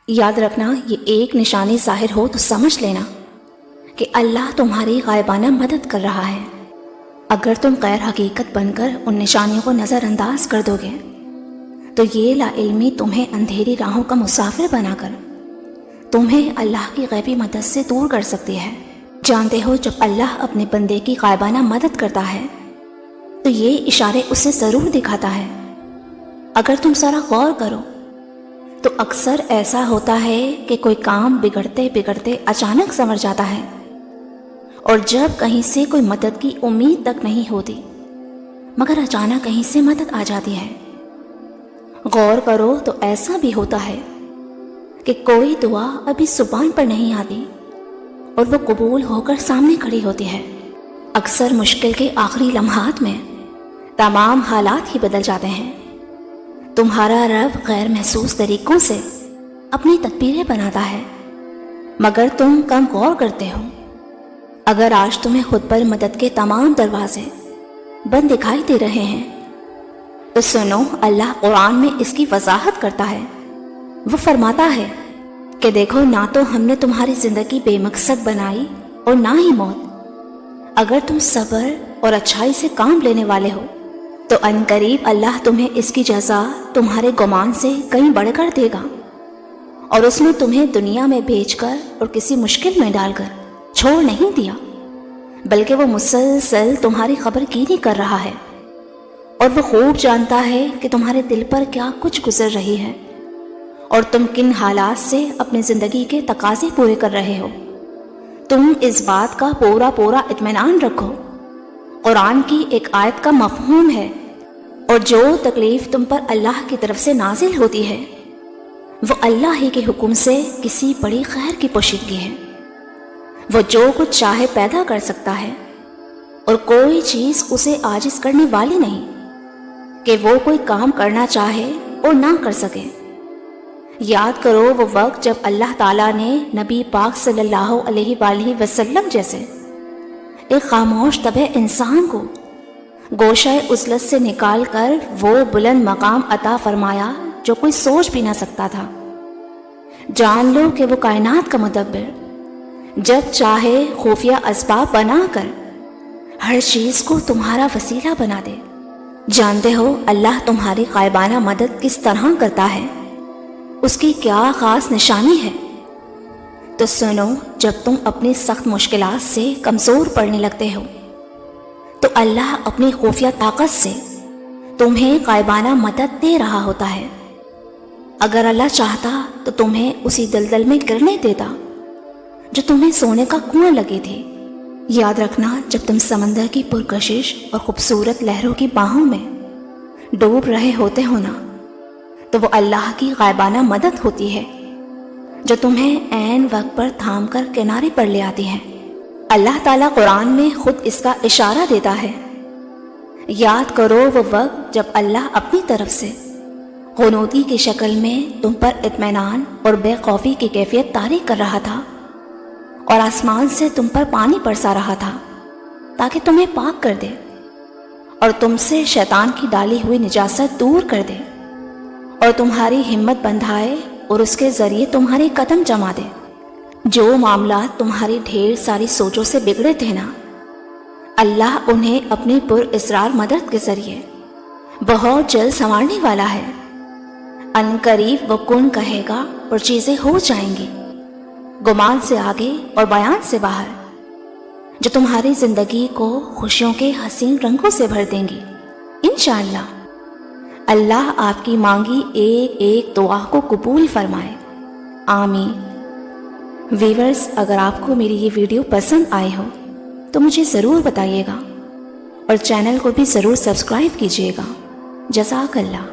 याद रखना, ये एक निशानी ज़ाहिर हो तो समझ लेना कि अल्लाह तुम्हारी गायबाना मदद कर रहा है। अगर तुम गैर हकीकत बनकर उन निशानियों को नज़रअंदाज कर दोगे तो ये लाइल्मी तुम्हें अंधेरी राहों का मुसाफिर बनाकर तुम्हें अल्लाह की गैबी मदद से दूर कर सकती है। जानते हो, जब अल्लाह अपने बंदे की गायबाना मदद करता है तो ये इशारे उसे ज़रूर दिखाता है। अगर तुम ज़रा गौर करो तो अक्सर ऐसा होता है कि कोई काम बिगड़ते बिगड़ते अचानक संवर जाता है, और जब कहीं से कोई मदद की उम्मीद तक नहीं होती मगर अचानक कहीं से मदद आ जाती है। गौर करो तो ऐसा भी होता है कि कोई दुआ अभी जुबान पर नहीं आती और वो कबूल होकर सामने खड़ी होती है। अक्सर मुश्किल के आखिरी लम्हात में तमाम हालात ही बदल जाते हैं। तुम्हारा रब गैर महसूस तरीक़ों से अपनी तदबीरें बनाता है, मगर तुम कम गौर करते हो। अगर आज तुम्हें खुद पर मदद के तमाम दरवाजे बंद दिखाई दे रहे हैं तो सुनो, अल्लाह कुरान में इसकी वजाहत करता है। वो फरमाता है कि देखो, ना तो हमने तुम्हारी ज़िंदगी बेमकसद बनाई और ना ही मौत। अगर तुम सब्र और अच्छाई से काम लेने वाले हो तो अनकरीब अल्लाह तुम्हें इसकी जज़ा तुम्हारे गुमान से कहीं बढ़कर देगा, और उसने तुम्हें दुनिया में भेजकर और किसी मुश्किल में डालकर छोड़ नहीं दिया, बल्कि वो मुसलसल तुम्हारी खबरगीरी कर रहा है, और वो खूब जानता है कि तुम्हारे दिल पर क्या कुछ गुजर रही है और तुम किन हालात से अपनी ज़िंदगी के तकाज़े पूरे कर रहे हो। तुम इस बात का पूरा पूरा इत्मीनान रखो, कुरान की एक आयत का मफ़हूम है, और जो तकलीफ़ तुम पर अल्लाह की तरफ से नाजिल होती है वो अल्लाह ही के हुक्म से किसी बड़ी खैर की पोशीदगी है। वो जो कुछ चाहे पैदा कर सकता है और कोई चीज़ उसे आजिज़ करने वाली नहीं कि वो कोई काम करना चाहे और ना कर सके। याद करो वो वक्त जब अल्लाह ताला ने नबी पाक सल्लल्लाहु अलैहि वसल्लम जैसे एक खामोश तबे इंसान को गोशाए उज़लत से निकाल कर वो बुलंद मकाम अता फरमाया जो कोई सोच भी ना सकता था। जान लो कि वो कायनात का मुदब्बिर जब चाहे खुफिया असबाब बनाकर हर चीज़ को तुम्हारा वसीला बना दे। जानते हो अल्लाह तुम्हारी गायबाना मदद किस तरह करता है, उसकी क्या ख़ास निशानी है? तो सुनो, जब तुम अपनी सख्त मुश्किलात से कमज़ोर पड़ने लगते हो तो अल्लाह अपनी खुफिया ताकत से तुम्हें गायबाना मदद दे रहा होता है। अगर अल्लाह चाहता तो तुम्हें उसी दलदल में गिरने देता जो तुम्हें सोने का कुआं लगी थी। याद रखना, जब तुम समंदर की पुरकशिश और खूबसूरत लहरों की बाहों में डूब रहे होते हो ना, तो वो अल्लाह की गायबाना मदद होती है जो तुम्हें ऐन वक्त पर थाम कर किनारे पर ले आती है। अल्लाह ताला कुरान में खुद इसका इशारा देता है। याद करो वो वक्त जब अल्लाह अपनी तरफ से क़ुनूती की शक्ल में तुम पर इत्मीनान और बेखौफी की कैफियत तारी कर रहा था, और आसमान से तुम पर पानी बरसा रहा था ताकि तुम्हें पाक कर दे और तुमसे शैतान की डाली हुई निजासत दूर कर दे और तुम्हारी हिम्मत बंधाए और उसके ज़रिए तुम्हारे कदम जमा दे। जो मामला तुम्हारी ढेर सारी सोचों से बिगड़े थे ना, अल्लाह उन्हें अपनी पुरइसरार मदद के ज़रिए बहुत जल्द संवारने वाला है। अनकरीब वो कुन कहेगा और चीज़ें हो जाएंगी, गुमान से आगे और बयान से बाहर, जो तुम्हारी ज़िंदगी को खुशियों के हसीन रंगों से भर देंगी इंशाअल्लाह। अल्लाह आपकी मांगी एक एक दुआ को कबूल फरमाए, आमीन। व्यूअर्स, अगर आपको मेरी ये वीडियो पसंद आए हो तो मुझे ज़रूर बताइएगा और चैनल को भी ज़रूर सब्सक्राइब कीजिएगा। जज़ाकल्लाह।